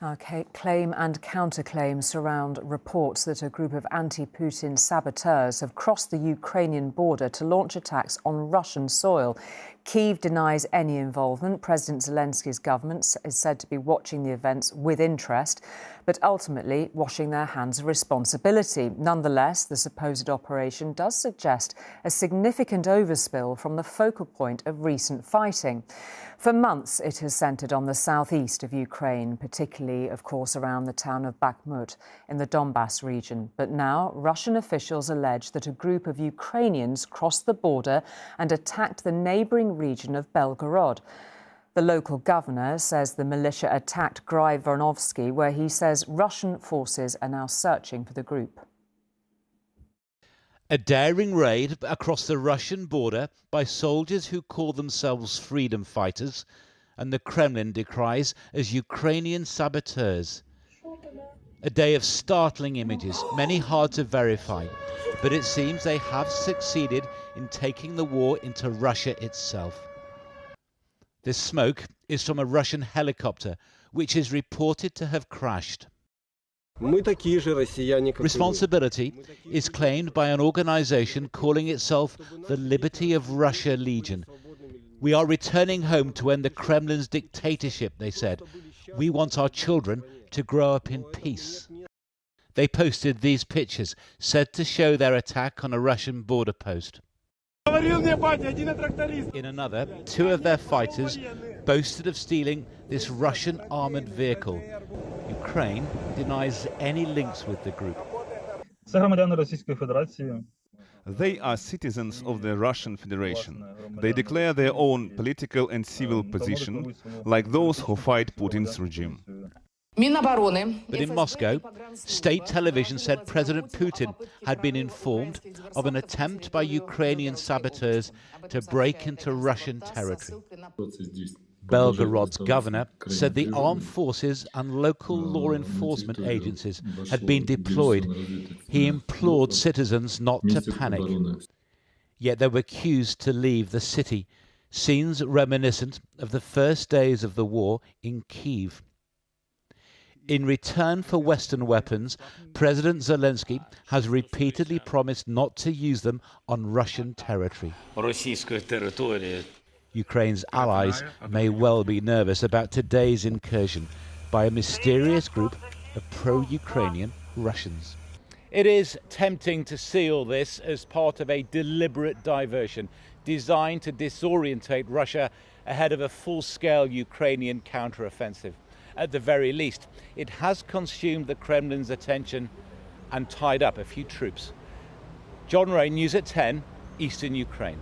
Claim and counterclaim surround reports that a group of anti-Putin saboteurs have crossed the Ukrainian border to launch attacks on Russian soil. Kyiv denies any involvement. President Zelensky's government is said to be watching the events with interest, but ultimately washing their hands of responsibility. Nonetheless, the supposed operation does suggest a significant overspill from the focal point of recent fighting. For months, it has centred on the southeast of Ukraine, particularly, of course, around the town of Bakhmut in the Donbass region. But now, Russian officials allege that a group of Ukrainians crossed the border and attacked the neighbouring region of Belgorod. The local governor says the militia attacked Vonovsky, where he says Russian forces are now searching for the group. A daring raid across the Russian border by soldiers who call themselves freedom fighters, and the Kremlin decries as Ukrainian saboteurs. A day of startling images, many hard to verify, but it seems they have succeeded in taking the war into Russia itself. This smoke is from a Russian helicopter, which is reported to have crashed. Responsibility is claimed by an organisation calling itself the Liberty of Russia Legion. We are returning home to end the Kremlin's dictatorship, they said. We want our children to grow up in peace. They posted these pictures, said to show their attack on a Russian border post. In another, two of their fighters boasted of stealing this Russian armoured vehicle. Ukraine denies any links with the group. They are citizens of the Russian Federation. They declare their own political and civil position, like those who fight Putin's regime. But in Moscow, state television said President Putin had been informed of an attempt by Ukrainian saboteurs to break into Russian territory. Belgorod's governor said the armed forces and local law enforcement agencies had been deployed. He implored citizens not to panic. Yet they were accused to leave the city, scenes reminiscent of the first days of the war in Kyiv. In return for Western weapons, President Zelensky has repeatedly promised not to use them on Russian territory. Ukraine's allies may well be nervous about today's incursion by a mysterious group of pro-Ukrainian Russians. It is tempting to see all this as part of a deliberate diversion designed to disorientate Russia ahead of a full-scale Ukrainian counter-offensive. At the very least, it has consumed the Kremlin's attention and tied up a few troops. John Ray, News at 10, Eastern Ukraine.